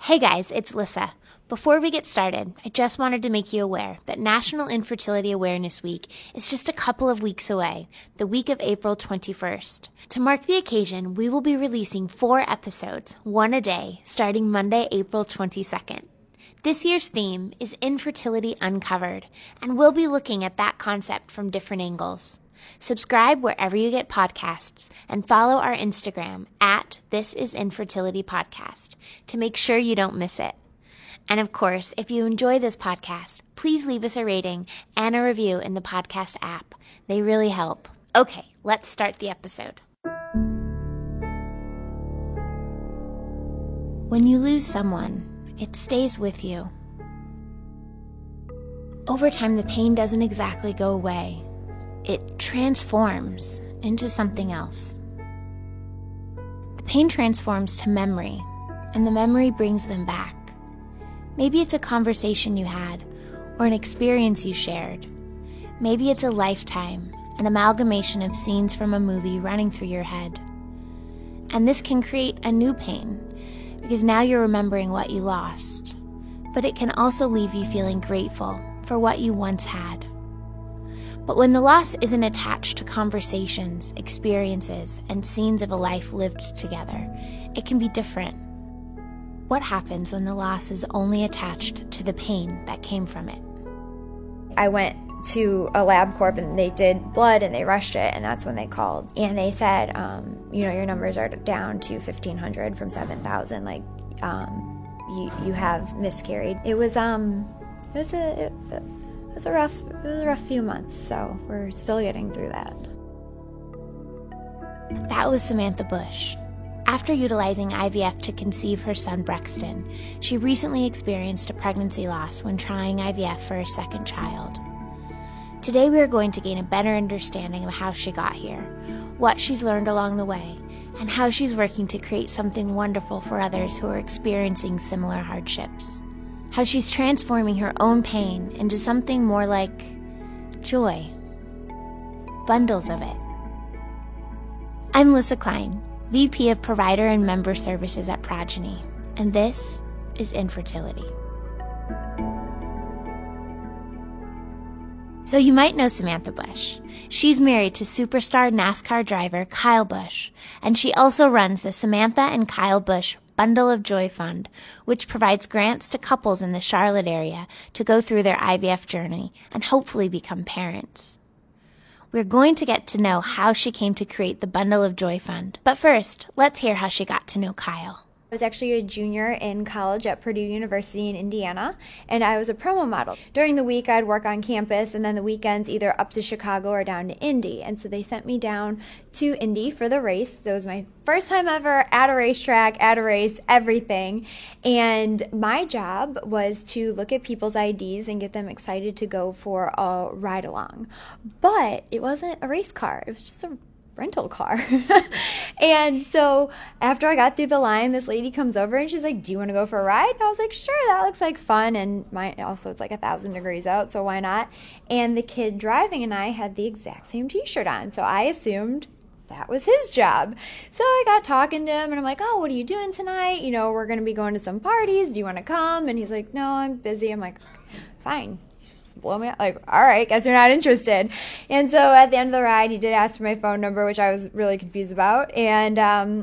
Hey guys, it's Lissa. Before we get started, I just wanted to make you aware that National Infertility Awareness Week is just a couple of weeks away, the week of April 21st. To mark the occasion, we will be releasing 4 episodes, one a day, starting Monday, April 22nd. This year's theme is Infertility Uncovered, and we'll be looking at that concept from different angles. Subscribe wherever you get podcasts and follow our Instagram at ThisIsInfertilityPodcast to make sure you don't miss it. And of course, if you enjoy this podcast, please leave us a rating and a review in the podcast app. They really help. Okay, let's start the episode. When you lose someone, it stays with you. Over time, the pain doesn't exactly go away. It transforms into something else. The pain transforms to memory, and the memory brings them back. Maybe it's a conversation you had, or an experience you shared. Maybe it's a lifetime, an amalgamation of scenes from a movie running through your head. And this can create a new pain, because now you're remembering what you lost. But it can also leave you feeling grateful for what you once had. But when the loss isn't attached to conversations, experiences, and scenes of a life lived together, it can be different. What happens when the loss is only attached to the pain that came from it? I went to a LabCorp and they did blood and they rushed it, and that's when they called. And they said, your numbers are down to 1,500 from 7,000. You have miscarried. It was a rough few months, so we're still getting through that. That was Samantha Bush. After utilizing IVF to conceive her son Brexton, she recently experienced a pregnancy loss when trying IVF for her second child. Today we are going to gain a better understanding of how she got here, what she's learned along the way, and how she's working to create something wonderful for others who are experiencing similar hardships. How she's transforming her own pain into something more like joy. Bundles of it. I'm Lissa Klein, VP of Provider and Member Services at Progyny, and this is Infertility. So you might know Samantha Bush. She's married to superstar NASCAR driver Kyle Busch, and she also runs the Samantha and Kyle Busch Bundle of Joy Fund, which provides grants to couples in the Charlotte area to go through their IVF journey and hopefully become parents. We're going to get to know how she came to create the Bundle of Joy Fund. But first, let's hear how she got to know Kyle. I was actually a junior in college at Purdue University in Indiana, and I was a promo model. During the week, I'd work on campus, and then the weekends either up to Chicago or down to Indy. And so they sent me down to Indy for the race. That was my first time ever at a racetrack, at a race, everything. And my job was to look at people's IDs and get them excited to go for a ride along. But it wasn't a race car. It was just a rental car. And so after I got through the line, this lady comes over and she's like, "Do you want to go for a ride?" And I was like, "Sure, that looks like fun." And it's like 1,000 degrees out, so why not? And the kid driving and I had the exact same t-shirt on, so I assumed that was his job. So I got talking to him and I'm like, "Oh, what are you doing tonight? We're going to be going to some parties. Do you want to come?" And he's like, "No, I'm busy." I'm like, "Fine. Blow me out." Like, all right, guess you're not interested. And so at the end of the ride, he did ask for my phone number, which I was really confused about. And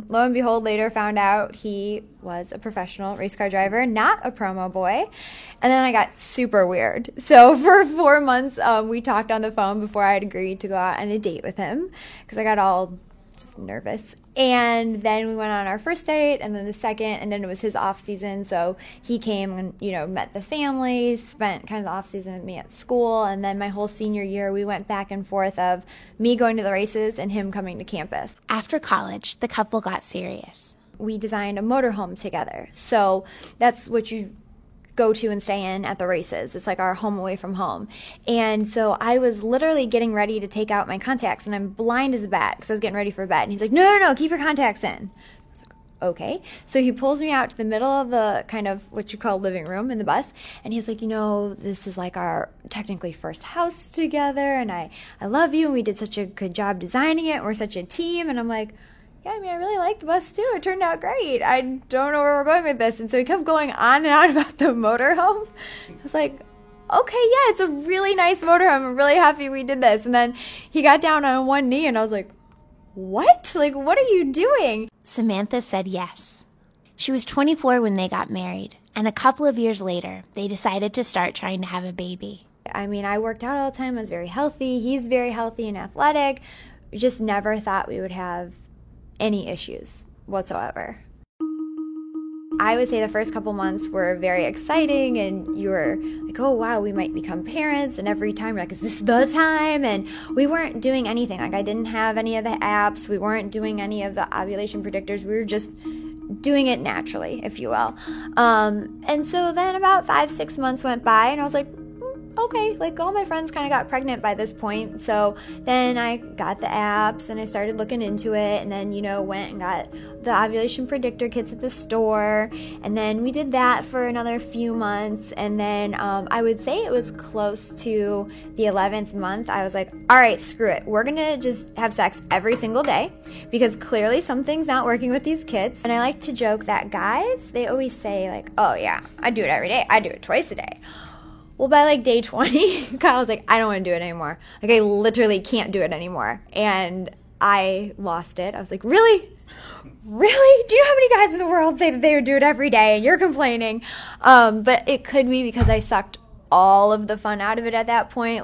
lo and behold, later found out he was a professional race car driver, not a promo boy. And then I got super weird. So for 4 months, we talked on the phone before I had agreed to go out on a date with him because I got all just nervous. And then we went on our first date, and then the second, and then it was his off season, so he came and met the family, spent kind of the off season with me at school, and then my whole senior year we went back and forth of me going to the races and him coming to campus. After college, the couple got serious. We designed a motorhome together, so that's what you go to and stay in at the races. It's like our home away from home. And so I was literally getting ready to take out my contacts, and I'm blind as a bat because I was getting ready for bed. And he's like, no, keep your contacts in. I was like, okay. So he pulls me out to the middle of the kind of what you call living room in the bus, and he's like, this is like our technically first house together, and I love you, and we did such a good job designing it, and we're such a team. And I'm like, yeah, I mean, I really liked the bus too. It turned out great. I don't know where we're going with this. And so he kept going on and on about the motorhome. I was like, okay, yeah, it's a really nice motorhome. I'm really happy we did this. And then he got down on one knee and I was like, what? Like, what are you doing? Samantha said yes. She was 24 when they got married, and a couple of years later, they decided to start trying to have a baby. I mean, I worked out all the time. I was very healthy. He's very healthy and athletic. We just never thought we would have any issues whatsoever. I would say the first couple months were very exciting, and you were like, oh wow, we might become parents, and every time you're like, is this the time? And we weren't doing anything. Like, I didn't have any of the apps. We weren't doing any of the ovulation predictors. We were just doing it naturally, if you will. And so then about 5-6 months went by, and I was like, okay, like all my friends kind of got pregnant by this point. So then I got the apps and I started looking into it, and then, went and got the ovulation predictor kits at the store. And then we did that for another few months. And then I would say it was close to the 11th month. I was like, all right, screw it. We're going to just have sex every single day because clearly something's not working with these kids. And I like to joke that guys, they always say like, oh yeah, I do it every day. I do it twice a day. Well, by like day 20, Kyle was like, I don't want to do it anymore. Like, I literally can't do it anymore. And I lost it. I was like, really? Really? Do you know how many guys in the world say that they would do it every day and you're complaining? But it could be because I sucked all of the fun out of it at that point.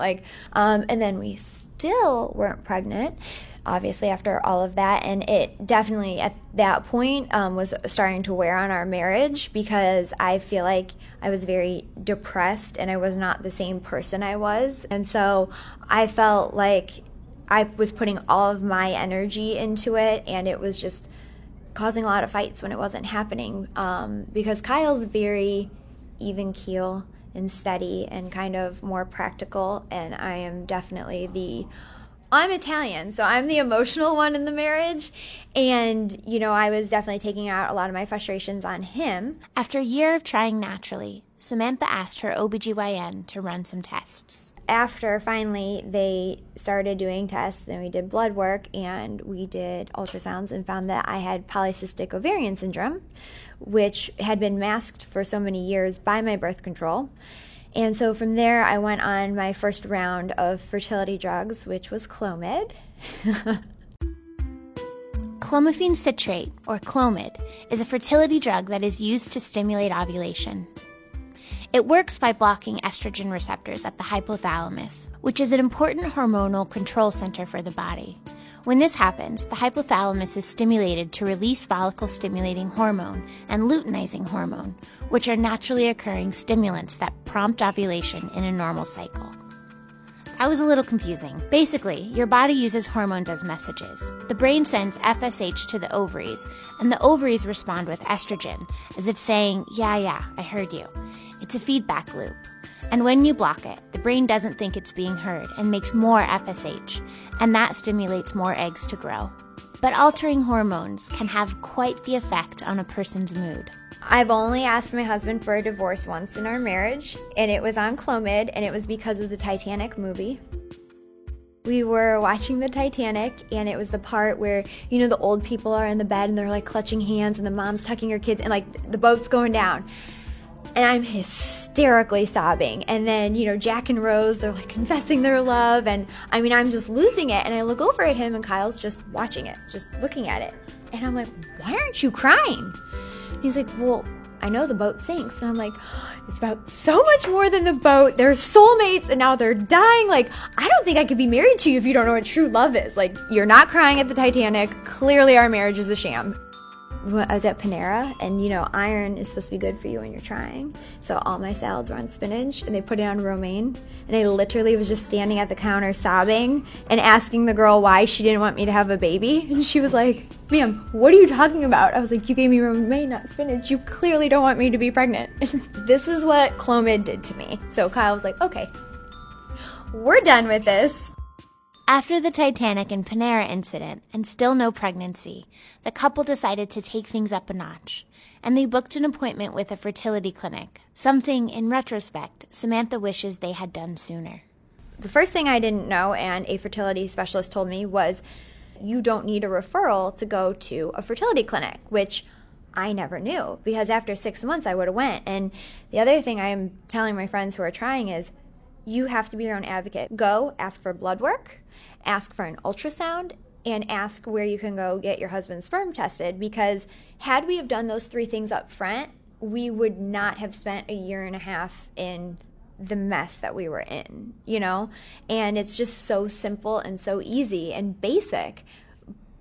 And then we still weren't pregnant, obviously, after all of that. And it definitely at that point was starting to wear on our marriage because I feel like I was very depressed and I was not the same person I was. And so I felt like I was putting all of my energy into it, and it was just causing a lot of fights when it wasn't happening because Kyle's very even keel and steady and kind of more practical, and I am definitely I'm Italian, so I'm the emotional one in the marriage. And, I was definitely taking out a lot of my frustrations on him. After a year of trying naturally, Samantha asked her OBGYN to run some tests. After finally they started doing tests, then we did blood work and we did ultrasounds and found that I had polycystic ovarian syndrome, which had been masked for so many years by my birth control. And so from there, I went on my first round of fertility drugs, which was Clomid. Clomiphene citrate, or Clomid, is a fertility drug that is used to stimulate ovulation. It works by blocking estrogen receptors at the hypothalamus, which is an important hormonal control center for the body. When this happens, the hypothalamus is stimulated to release follicle-stimulating hormone and luteinizing hormone, which are naturally occurring stimulants that prompt ovulation in a normal cycle. That was a little confusing. Basically, your body uses hormones as messages. The brain sends FSH to the ovaries, and the ovaries respond with estrogen, as if saying, yeah, I heard you. It's a feedback loop. And when you block it, the brain doesn't think it's being heard and makes more FSH, and that stimulates more eggs to grow. But altering hormones can have quite the effect on a person's mood. I've only asked my husband for a divorce once in our marriage, and it was on Clomid, and it was because of the Titanic movie. We were watching the Titanic, and it was the part where, the old people are in the bed, and they're, like, clutching hands, and the mom's tucking her kids, and, like, the boat's going down. And I'm hysterically sobbing. And then, Jack and Rose, they're like confessing their love. And I mean, I'm just losing it. And I look over at him and Kyle's just watching it, just looking at it. And I'm like, why aren't you crying? And he's like, well, I know the boat sinks. And I'm like, it's about so much more than the boat. They're soulmates and now they're dying. Like, I don't think I could be married to you if you don't know what true love is. Like, you're not crying at the Titanic. Clearly our marriage is a sham. I was at Panera, and iron is supposed to be good for you when you're trying. So all my salads were on spinach, and they put it on romaine. And I literally was just standing at the counter sobbing and asking the girl why she didn't want me to have a baby. And she was like, ma'am, what are you talking about? I was like, you gave me romaine, not spinach. You clearly don't want me to be pregnant. This is what Clomid did to me. So Kyle was like, okay, we're done with this. After the Titanic and Panera incident, and still no pregnancy, the couple decided to take things up a notch, and they booked an appointment with a fertility clinic, something, in retrospect, Samantha wishes they had done sooner. The first thing I didn't know, and a fertility specialist told me, was you don't need a referral to go to a fertility clinic, which I never knew, because after 6 months I would have went. And the other thing I'm telling my friends who are trying is you have to be your own advocate. Go ask for blood work, ask for an ultrasound, and ask where you can go get your husband's sperm tested, because had we have done those 3 things up front, we would not have spent a year and a half in the mess that we were in, And it's just so simple and so easy and basic,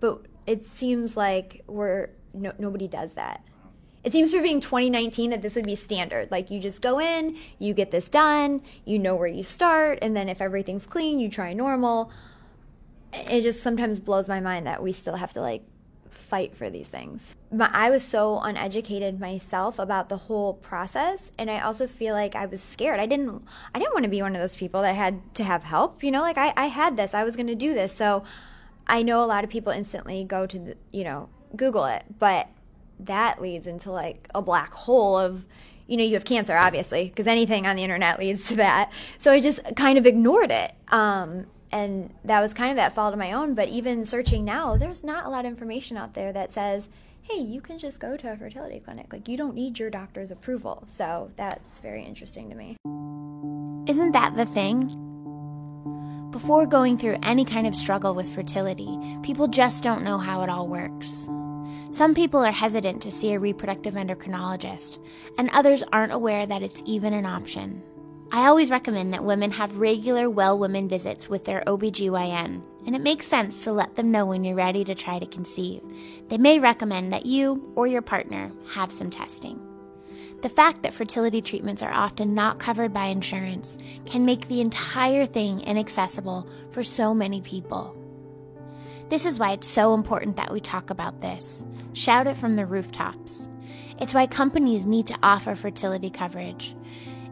but it seems like nobody does that. It seems for being 2019 that this would be standard. Like, you just go in, you get this done, you know where you start, and then if everything's clean, you try normal. It just sometimes blows my mind that we still have to fight for these things. But I was so uneducated myself about the whole process, and I also feel like I was scared. I didn't want to be one of those people that had to have help. I had this. I was going to do this. So I know a lot of people instantly go to Google it, but that leads into a black hole of, you have cancer, obviously, because anything on the internet leads to that. So I just kind of ignored it. And that was kind of at fault of my own. But even searching now, there's not a lot of information out there that says, hey, you can just go to a fertility clinic. You don't need your doctor's approval. So that's very interesting to me. Isn't that the thing? Before going through any kind of struggle with fertility, people just don't know how it all works. Some people are hesitant to see a reproductive endocrinologist, and others aren't aware that it's even an option. I always recommend that women have regular well women visits with their OBGYN, and it makes sense to let them know when you're ready to try to conceive. They may recommend that you or your partner have some testing. The fact that fertility treatments are often not covered by insurance can make the entire thing inaccessible for so many people. This is why it's so important that we talk about this. Shout it from the rooftops. It's why companies need to offer fertility coverage.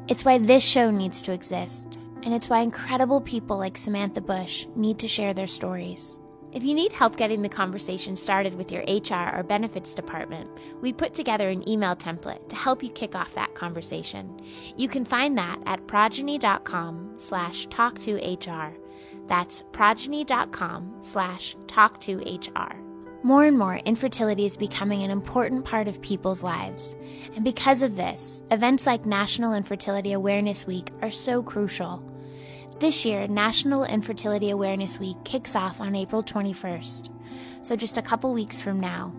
It's why this show needs to exist. And it's why incredible people like Samantha Bush need to share their stories. If you need help getting the conversation started with your HR or benefits department, we put together an email template to help you kick off that conversation. You can find that at progyny.com/talk2HR. That's progyny.com/talk2HR. More and more, infertility is becoming an important part of people's lives. And because of this, events like National Infertility Awareness Week are so crucial. This year, National Infertility Awareness Week kicks off on April 21st, so just a couple weeks from now.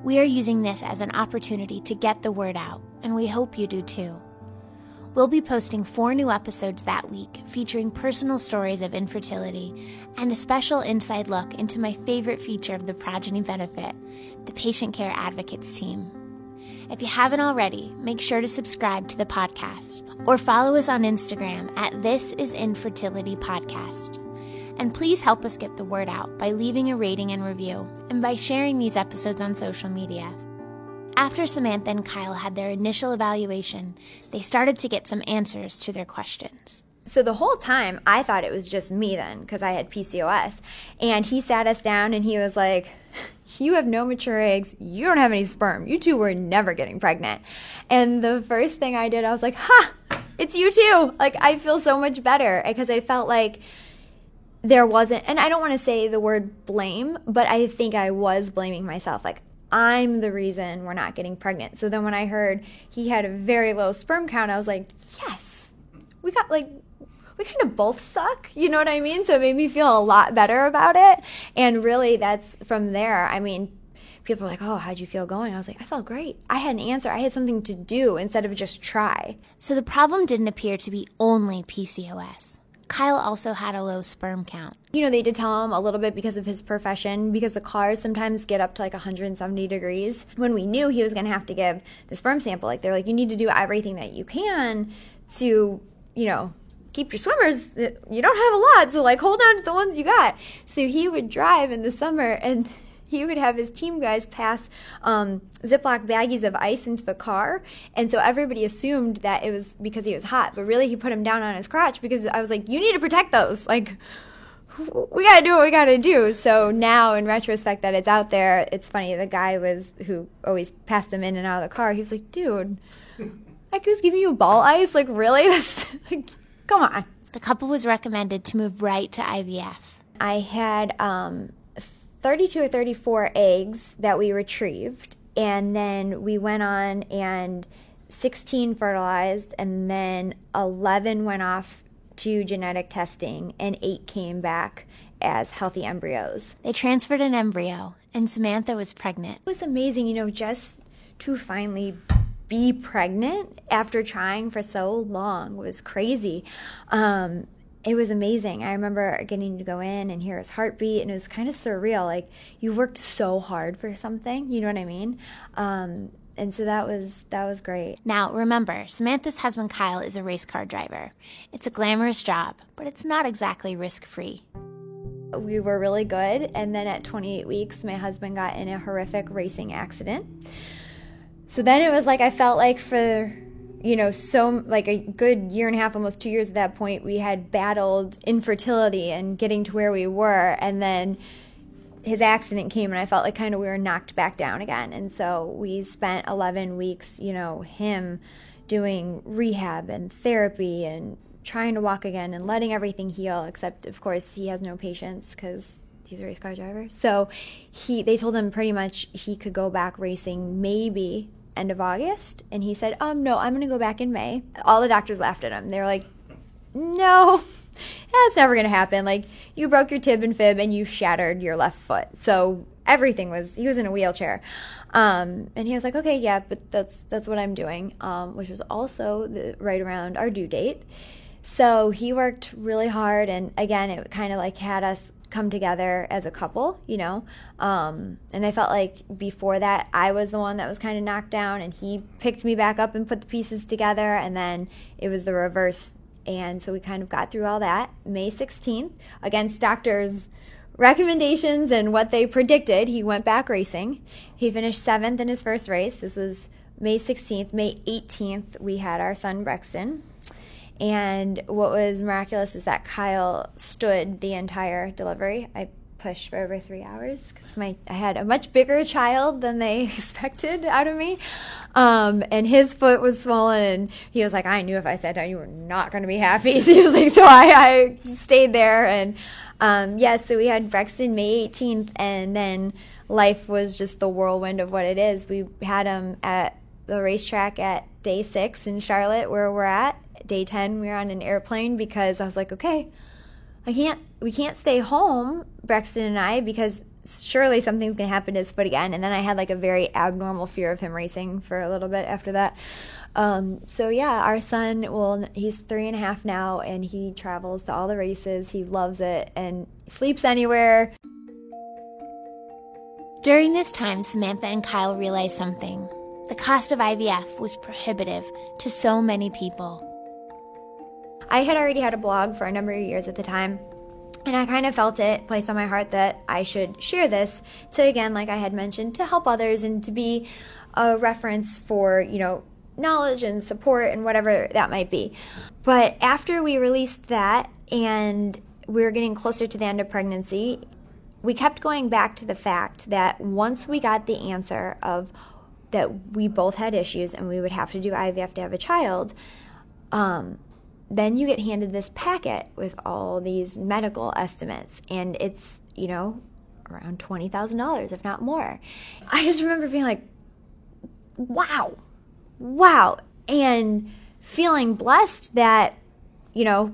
We are using this as an opportunity to get the word out, and we hope you do too. We'll be posting 4 new episodes that week featuring personal stories of infertility and a special inside look into my favorite feature of the Progyny Benefit, the Patient Care Advocates team. If you haven't already, make sure to subscribe to the podcast or follow us on Instagram at This Is Infertility Podcast. And please help us get the word out by leaving a rating and review and by sharing these episodes on social media. After Samantha and Kyle had their initial evaluation, they started to get some answers to their questions. So the whole time, I thought it was just me then, because I had PCOS. And he sat us down and he was like, you have no mature eggs, you don't have any sperm, you two were never getting pregnant. And the first thing I did, I was like, it's you too. I feel so much better, because I felt like there wasn't, and I don't want to say the word blame, but I think I was blaming myself. I'm the reason we're not getting pregnant. So then when I heard he had a very low sperm count, I was like, yes, we kind of both suck. You know what I mean? So it made me feel a lot better about it. And really that's from there. I mean, people are like, oh, how'd you feel going? I was like, I felt great. I had an answer. I had something to do instead of just try. So the problem didn't appear to be only PCOS. Kyle also had a low sperm count. They did tell him a little bit because of his profession, because the cars sometimes get up to 170 degrees. When we knew he was going to have to give the sperm sample, they're like, you need to do everything that you can to, keep your swimmers. You don't have a lot, so hold on to the ones you got. So he would drive in the summer and he would have his team guys pass Ziploc baggies of ice into the car. And so everybody assumed that it was because he was hot. But really, he put him down on his crotch because I was like, you need to protect those. We got to do what we got to do. So now, in retrospect, that it's out there, it's funny. The guy who always passed him in and out of the car, he was like, dude, I was giving you ball ice? Really? That's, come on. The couple was recommended to move right to IVF. I had 32 or 34 eggs that we retrieved, and then we went on and 16 fertilized, and then 11 went off to genetic testing, and 8 came back as healthy embryos. They transferred an embryo, and Samantha was pregnant. It was amazing, just to finally be pregnant after trying for so long was crazy. It was amazing. I remember getting to go in and hear his heartbeat, and it was kind of surreal. Like, you worked so hard for something, you know what I mean? And so that was great. Now, remember, Samantha's husband Kyle is a race car driver. It's a glamorous job, but it's not exactly risk-free. We were really good, and then at 28 weeks, my husband got in a horrific racing accident. So then it was like I felt like for, so like a good year and a half, almost 2 years at that point, we had battled infertility and getting to where we were, and then his accident came, and I felt like kind of we were knocked back down again. And so we spent 11 weeks, him doing rehab and therapy and trying to walk again and letting everything heal, except, of course, he has no patience because he's a race car driver. So they told him pretty much he could go back racing maybe end of August. And he said, no, I'm going to go back in May. All the doctors laughed at him. They were like, no, that's never going to happen. Like, you broke your tib and fib and you shattered your left foot. So he was in a wheelchair. And he was like, okay, yeah, but that's what I'm doing, which was also right around our due date. So he worked really hard, and again, it kind of like had us come together as a couple, and I felt like before that I was the one that was kind of knocked down, and he picked me back up and put the pieces together, and then it was the reverse. And so we kind of got through all that. May 16th, against doctors' recommendations and what they predicted, he went back racing. He finished 7th in his first race. This was May 16th. May 18th, we had our son Brexton. And what was miraculous is that Kyle stood the entire delivery. I pushed for over 3 hours because I had a much bigger child than they expected out of me. And his foot was swollen, and he was like, I knew if I sat down, you were not going to be happy. So he was like, so I stayed there. And so we had Brexton May 18th, and then life was just the whirlwind of what it is. We had him at the racetrack at day 6 in Charlotte, where we're at. Day 10, we were on an airplane because I was like, okay, we can't stay home, Brexton and I, because surely something's going to happen to his foot again. And then I had like a very abnormal fear of him racing for a little bit after that. Our son, he's 3.5 now, and he travels to all the races. He loves it and sleeps anywhere. During this time, Samantha and Kyle realized something. The cost of IVF was prohibitive to so many people. I had already had a blog for a number of years at the time, and I kind of felt it placed on my heart that I should share this to, again, like I had mentioned, to help others and to be a reference for, knowledge and support and whatever that might be. But after we released that and we were getting closer to the end of pregnancy, we kept going back to the fact that once we got the answer of that we both had issues and we would have to do IVF to have a child, then you get handed this packet with all these medical estimates, and it's, around $20,000, if not more. I just remember being like, wow, and feeling blessed that, we're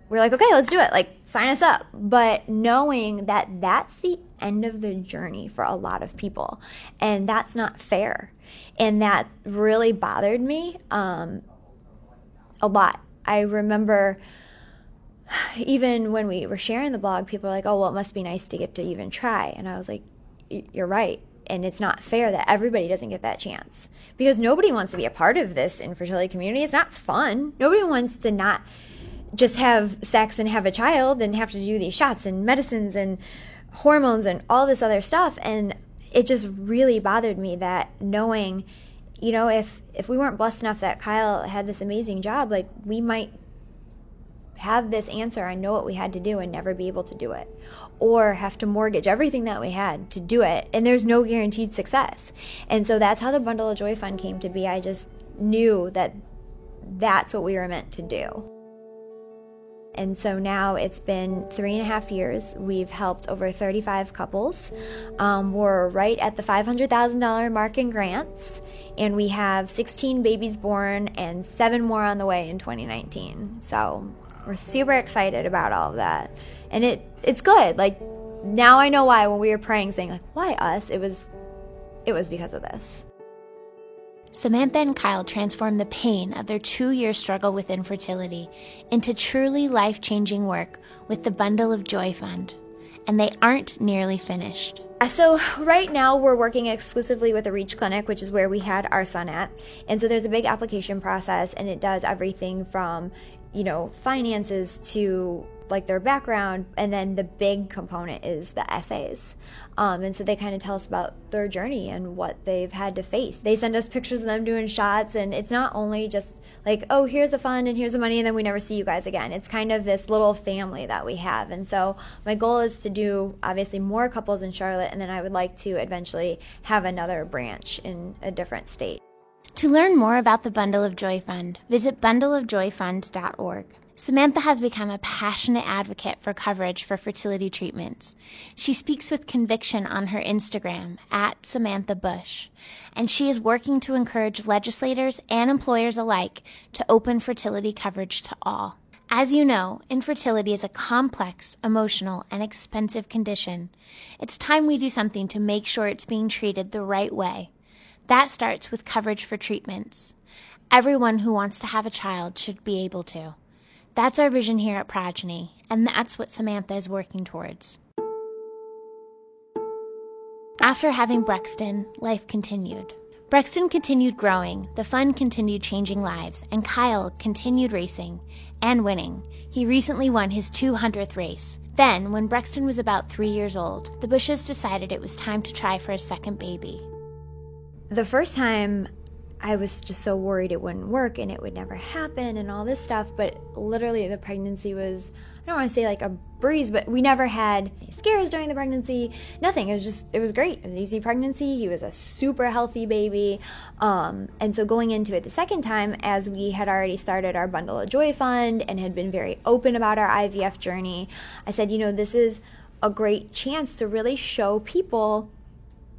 like, okay, let's do it, like, sign us up. But knowing that that's the end of the journey for a lot of people, and that's not fair. And that really bothered me a lot. I remember even when we were sharing the blog, people were like, oh, well, it must be nice to get to even try. And I was like, you're right. And it's not fair that everybody doesn't get that chance, because nobody wants to be a part of this infertility community. It's not fun. Nobody wants to not just have sex and have a child and have to do these shots and medicines and hormones and all this other stuff. And it just really bothered me that knowing, if we weren't blessed enough that Kyle had this amazing job, like, we might have this answer and know what we had to do and never be able to do it, or have to mortgage everything that we had to do it, and there's no guaranteed success. And so that's how the Bundle of Joy Fund came to be. I just knew that that's what we were meant to do. And so now it's been 3.5 years. We've helped over 35 couples. We're right at the $500,000 mark in grants, and we have 16 babies born and 7 more on the way in 2019. So we're super excited about all of that. And it's good. Like, now I know why when we were praying, saying, like, why us? It was because of this. Samantha and Kyle transformed the pain of their 2-year struggle with infertility into truly life-changing work with the Bundle of Joy Fund, and they aren't nearly finished. So right now we're working exclusively with the Reach Clinic, which is where we had our son at, and so there's a big application process, and it does everything from, finances to like their background, and then the big component is the essays. And so they kind of tell us about their journey and what they've had to face. They send us pictures of them doing shots, and it's not only just like, oh, here's the fund and here's the money and then we never see you guys again. It's kind of this little family that we have. And so my goal is to do obviously more couples in Charlotte, and then I would like to eventually have another branch in a different state. To learn more about the Bundle of Joy Fund, visit bundleofjoyfund.org. Samantha has become a passionate advocate for coverage for fertility treatments. She speaks with conviction on her Instagram, @SamanthaBush, and she is working to encourage legislators and employers alike to open fertility coverage to all. As you know, infertility is a complex, emotional, and expensive condition. It's time we do something to make sure it's being treated the right way. That starts with coverage for treatments. Everyone who wants to have a child should be able to. That's our vision here at Progeny, and that's what Samantha is working towards. After having Brexton, life continued. Brexton continued growing, the fund continued changing lives, and Kyle continued racing and winning. He recently won his 200th race. Then, when Brexton was about 3 years old, the Bushes decided it was time to try for a second baby. The first time, I was just so worried it wouldn't work and it would never happen and all this stuff, but literally the pregnancy was, I don't want to say like a breeze, but we never had any scares during the pregnancy, nothing. It was great. It was an easy pregnancy. He was a super healthy baby. And so going into it the second time, as we had already started our Bundle of Joy Fund and had been very open about our IVF journey, I said, this is a great chance to really show people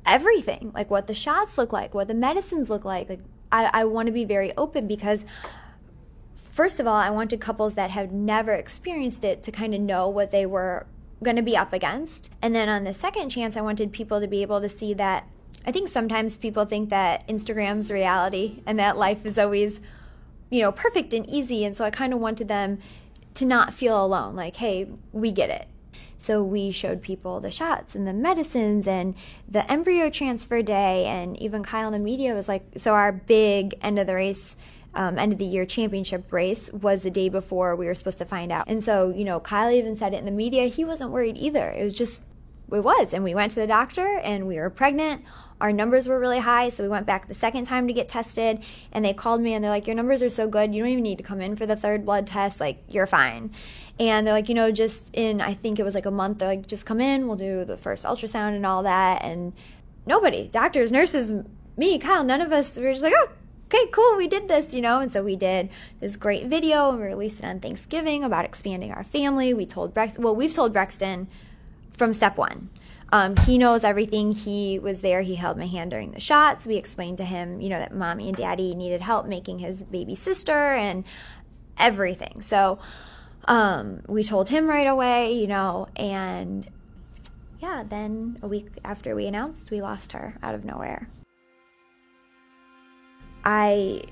everything, like what the shots look like, what the medicines look like. I want to be very open because, first of all, I wanted couples that have never experienced it to kind of know what they were going to be up against. And then on the second chance, I wanted people to be able to see that I think sometimes people think that Instagram's reality and that life is always, perfect and easy. And so I kind of wanted them to not feel alone, like, hey, we get it. So we showed people the shots and the medicines and the embryo transfer day, and even Kyle in the media was like, so our big end of the race, end of the year championship race was the day before we were supposed to find out. And so, Kyle even said it in the media, he wasn't worried either. It was. And we went to the doctor and we were pregnant. Our numbers were really high, so we went back the second time to get tested, and they called me and they're like, your numbers are so good, you don't even need to come in for the third blood test, like, you're fine. And they're like, just in, I think it was like a month, they're like, just come in, we'll do the first ultrasound and all that. And nobody, doctors, nurses, me, Kyle, none of us, we were just like, oh, okay, cool, we did this, And so we did this great video, and we released it on Thanksgiving about expanding our family. We've told Brexton from step one. He knows everything. He was there. He held my hand during the shots. We explained to him, that mommy and daddy needed help making his baby sister and everything. So we told him right away, and yeah, then a week after we announced, we lost her out of nowhere. I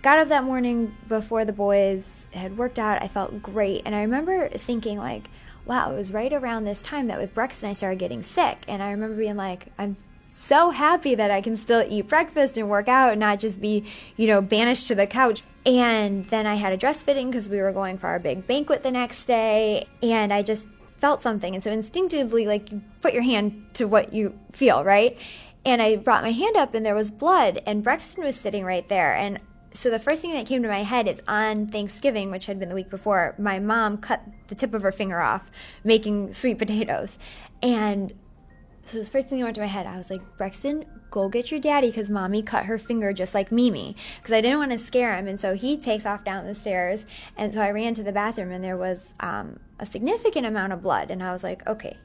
got up that morning before the boys had worked out. I felt great. And I remember thinking like, wow, it was right around this time that with Brexton I started getting sick. And I remember being like, I'm so happy that I can still eat breakfast and work out and not just be, banished to the couch. And then I had a dress fitting because we were going for our big banquet the next day. And I just felt something. And so instinctively, like, you put your hand to what you feel, right? And I brought my hand up and there was blood and Brexton was sitting right there. And so the first thing that came to my head is on Thanksgiving, which had been the week before, my mom cut the tip of her finger off making sweet potatoes. And So the first thing that went to my head, I was like, Brexton, go get your daddy because mommy cut her finger just like Mimi, because I didn't want to scare him. And so he takes off down the stairs. And so I ran to the bathroom and there was a significant amount of blood. And I was like, okay,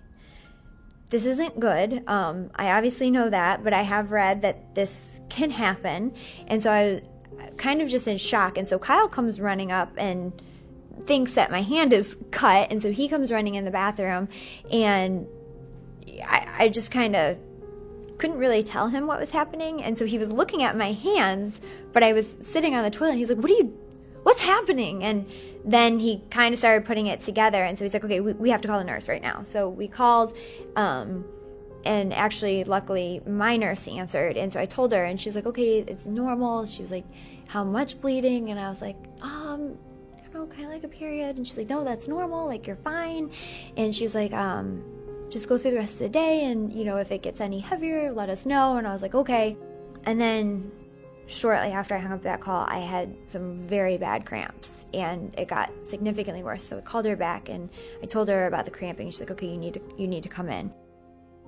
this isn't good. I obviously know that, but I have read that this can happen. And so I was kind of just in shock. And so Kyle comes running up and thinks that my hand is cut. And so he comes running in the bathroom, and I just kind of couldn't really tell him what was happening. And so he was looking at my hands, but I was sitting on the toilet and he's like, what's happening? And then he kind of started putting it together. And so he's like, okay, we have to call a nurse right now. So we called, and actually, luckily, my nurse answered. And so I told her, and she was like, okay, it's normal. She was like, how much bleeding? And I was like, I don't know, kind of like a period. And she's like, no, that's normal. Like, you're fine. And she was like, just go through the rest of the day, and if it gets any heavier, let us know. And I was like, okay. And then shortly after I hung up that call, I had some very bad cramps, and it got significantly worse. So I called her back and I told her about the cramping. She's like, okay, you need to come in.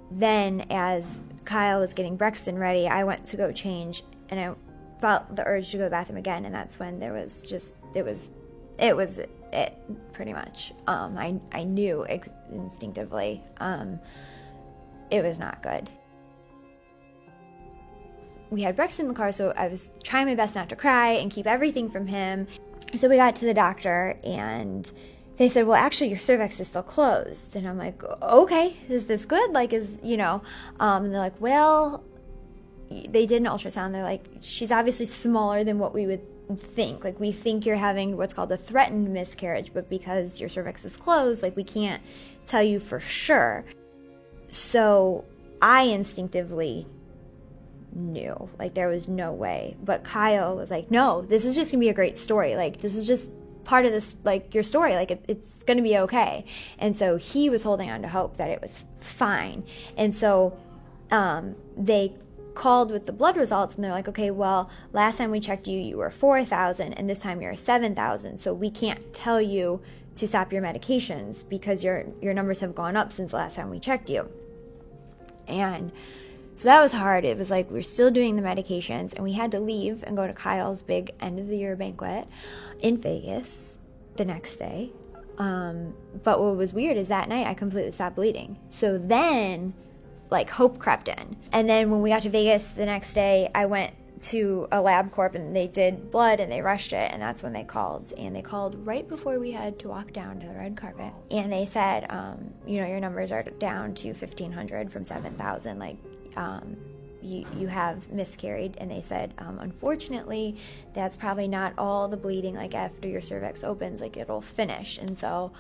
Then as Kyle was getting Brexton ready, I went to go change, and I felt the urge to go to the bathroom again. And that's when there was just, it was pretty much. I knew instinctively it was not good. We had Brexton in the car, so I was trying my best not to cry and keep everything from him. So we got to the doctor, and they said, well, actually, your cervix is still closed. And I'm like, okay, is this good? Like, and they're like, well, they did an ultrasound. They're like, she's obviously smaller than what we would think. Like, we think you're having what's called a threatened miscarriage, but because your cervix is closed, like, we can't tell you for sure. So I instinctively knew, like, there was no way. But Kyle was like, no, this is just gonna be a great story. Like, this is just part of this, like, your story. Like, it's gonna be okay. And so he was holding on to hope that it was fine. And so they called with the blood results, and they're like, okay, well, last time we checked you, you were 4,000, and this time you're 7,000, so we can't tell you to stop your medications because your numbers have gone up since the last time we checked you. And so that was hard. It was like we're still doing the medications, and we had to leave and go to Kyle's big end of the year banquet in Vegas the next day. But what was weird is that night I completely stopped bleeding. So then, like, hope crept in. And then when we got to Vegas the next day, I went to a LabCorp, and they did blood, and they rushed it, and that's when they called. And they called right before we had to walk down to the red carpet. And they said, your numbers are down to 1,500 from 7,000. Like, you have miscarried. And they said, unfortunately, that's probably not all the bleeding. Like, after your cervix opens, like, it'll finish. And so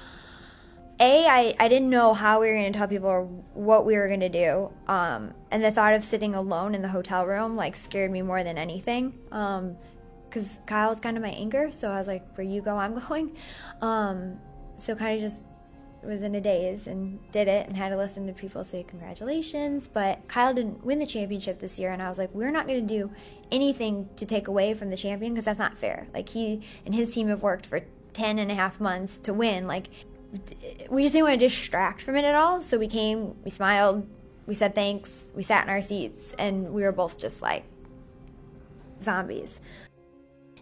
I didn't know how we were going to tell people what we were going to do. And the thought of sitting alone in the hotel room, like, scared me more than anything. Because Kyle's kind of my anchor. So I was like, where you go, I'm going. So kind of just was in a daze and did it, and had to listen to people say congratulations. But Kyle didn't win the championship this year. And I was like, we're not going to do anything to take away from the champion, because that's not fair. Like, he and his team have worked for 10 and a half months to win. Like, we just didn't want to distract from it at all. So we came, we smiled, we said thanks, we sat in our seats, and we were both just like zombies.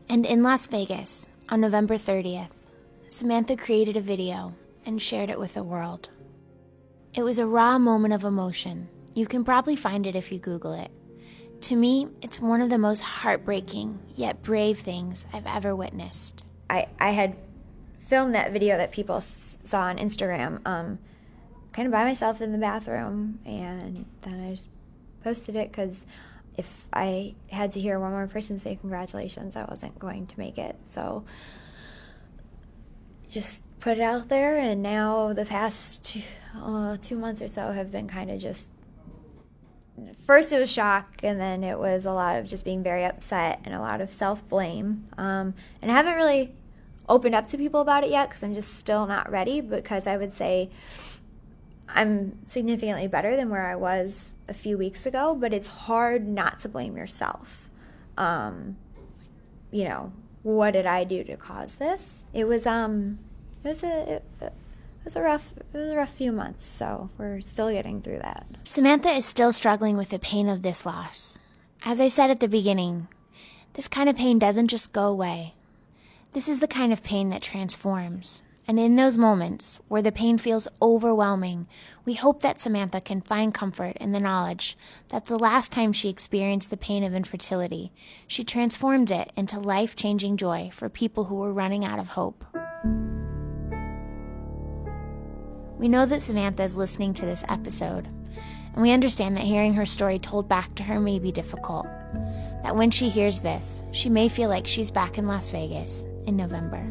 And in Las Vegas, on November 30th, Samantha created a video and shared it with the world. It was a raw moment of emotion. You can probably find it if you Google it. To me, it's one of the most heartbreaking yet brave things I've ever witnessed. I had filmed that video that people saw on Instagram kind of by myself in the bathroom, and then I just posted it because if I had to hear one more person say congratulations, I wasn't going to make it. So just put it out there, and now the past 2 months or so have been kind of just, first it was shock, and then it was a lot of just being very upset and a lot of self-blame. And I haven't really opened up to people about it yet because I'm just still not ready, because I would say I'm significantly better than where I was a few weeks ago, but it's hard not to blame yourself. What did I do to cause this? It was a was a rough few months, so we're still getting through that. Samantha is still struggling with the pain of this loss. As I said at the beginning, this kind of pain doesn't just go away. This is the kind of pain that transforms. And in those moments where the pain feels overwhelming, we hope that Samantha can find comfort in the knowledge that the last time she experienced the pain of infertility, she transformed it into life-changing joy for people who were running out of hope. We know that Samantha is listening to this episode, and we understand that hearing her story told back to her may be difficult. That when she hears this, she may feel like she's back in Las Vegas in November.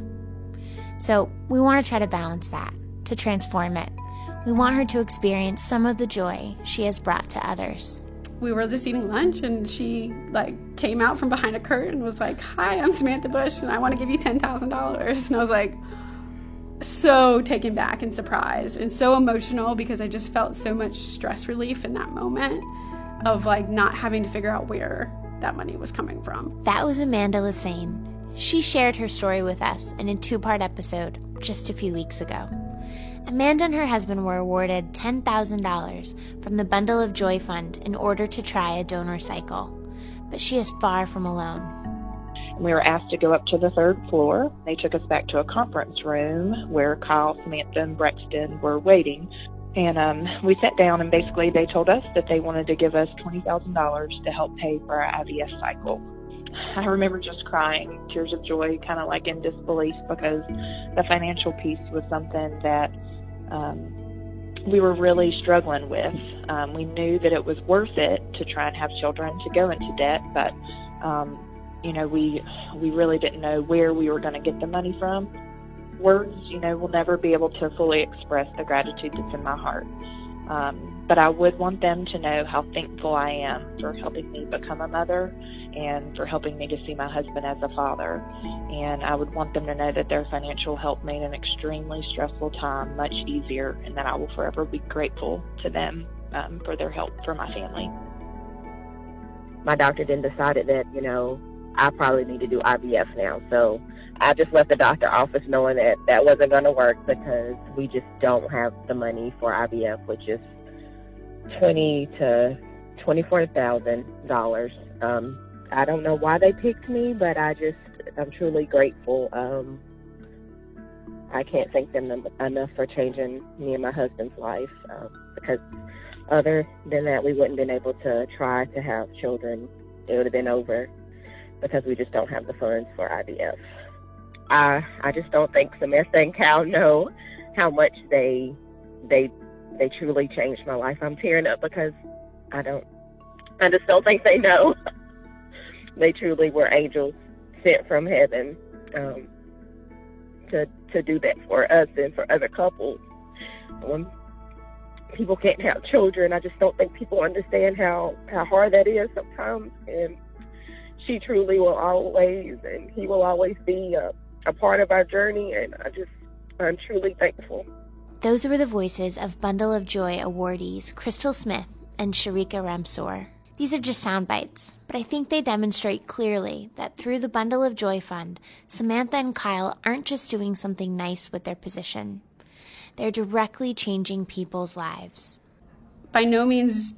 So we want to try to balance that, to transform it. We want her to experience some of the joy she has brought to others. We were just eating lunch, and she came out from behind a curtain and was like, "Hi, I'm Samantha Bush, and I want to give you $10,000. And I was like, so taken back and surprised and so emotional, because I just felt so much stress relief in that moment of not having to figure out where that money was coming from. That was Amanda Lassane. She shared her story with us in a 2-part episode just a few weeks ago. Amanda and her husband were awarded $10,000 from the Bundle of Joy Fund in order to try a donor cycle. But she is far from alone. We were asked to go up to the 3rd floor. They took us back to a conference room where Kyle, Samantha, and Brexton were waiting. And we sat down, and basically they told us that they wanted to give us $20,000 to help pay for our IVF cycle. I remember just crying, tears of joy, kind of in disbelief, because the financial piece was something that we were really struggling with. We knew that it was worth it to try and have children, to go into debt, but we really didn't know where we were going to get the money from. Words, will never be able to fully express the gratitude that's in my heart. But I would want them to know how thankful I am for helping me become a mother and for helping me to see my husband as a father. And I would want them to know that their financial help made an extremely stressful time much easier, and that I will forever be grateful to them for their help for my family. My doctor then decided that, I probably need to do IVF now. So I just left the doctor's office knowing that that wasn't going to work, because we just don't have the money for IVF, which is $20,000 to $24,000. I don't know why they picked me, but I'm truly grateful. I can't thank them enough for changing me and my husband's life, because other than that, we wouldn't have been able to try to have children. It would have been over, because we just don't have the funds for IVF. I just don't think Samantha and Cal know how much they truly changed my life. I'm tearing up because I just don't think they know. They truly were angels sent from heaven to do that for us and for other couples. When people can't have children, I just don't think people understand how hard that is sometimes. And she truly will always, and he will always be a part of our journey, and I'm truly thankful. Those were the voices of Bundle of Joy awardees Crystal Smith and Sharika Ramsour. These are just sound bites, but I think they demonstrate clearly that through the Bundle of Joy Fund, Samantha and Kyle aren't just doing something nice with their position. They're directly changing people's lives. By no means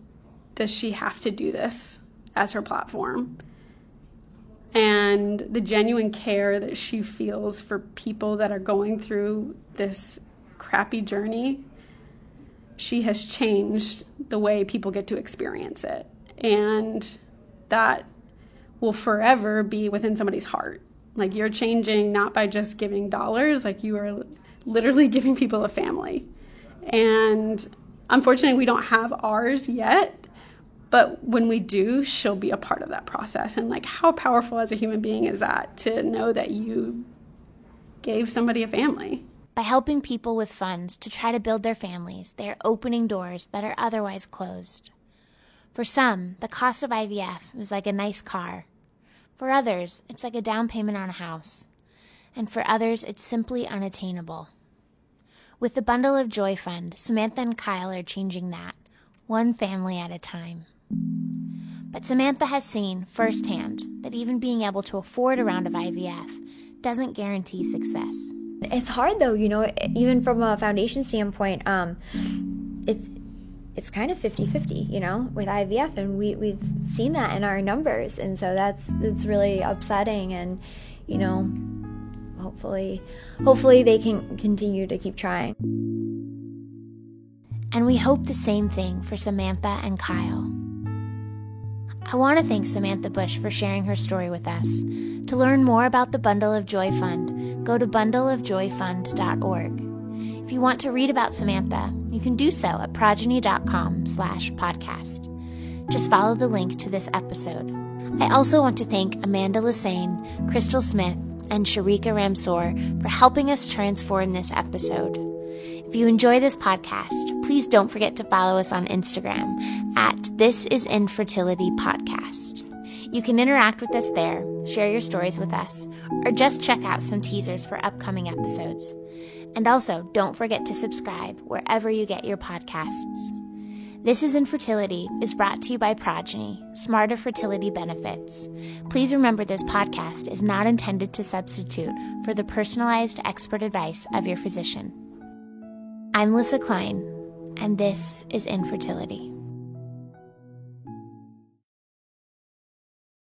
does she have to do this as her platform. And the genuine care that she feels for people that are going through this crappy journey, she has changed the way people get to experience it. And that will forever be within somebody's heart. You're changing not by just giving dollars, you are literally giving people a family. And unfortunately, we don't have ours yet, but when we do, she'll be a part of that process. And how powerful as a human being is that, to know that you gave somebody a family? By helping people with funds to try to build their families, they are opening doors that are otherwise closed. For some, the cost of IVF is like a nice car. For others, it's like a down payment on a house. And for others, it's simply unattainable. With the Bundle of Joy Fund, Samantha and Kyle are changing that, one family at a time. But Samantha has seen firsthand that even being able to afford a round of IVF doesn't guarantee success. It's hard though, even from a foundation standpoint, it's kind of 50-50, with IVF, and we've seen that in our numbers, and so it's really upsetting, and hopefully they can continue to keep trying. And we hope the same thing for Samantha and Kyle. I want to thank Samantha Bush for sharing her story with us. To learn more about the Bundle of Joy Fund, go to bundleofjoyfund.org. If you want to read about Samantha, you can do so at progeny.com/podcast. Just follow the link to this episode. I also want to thank Amanda Lassane, Crystal Smith, and Sharika Ramsour for helping us transform this episode. If you enjoy this podcast, please don't forget to follow us on Instagram at ThisIsInfertilityPodcast. You can interact with us there, share your stories with us, or just check out some teasers for upcoming episodes. And also, don't forget to subscribe wherever you get your podcasts. This is Infertility is brought to you by Progeny, Smarter Fertility Benefits. Please remember this podcast is not intended to substitute for the personalized expert advice of your physician. I'm Lissa Klein, and this is Infertility.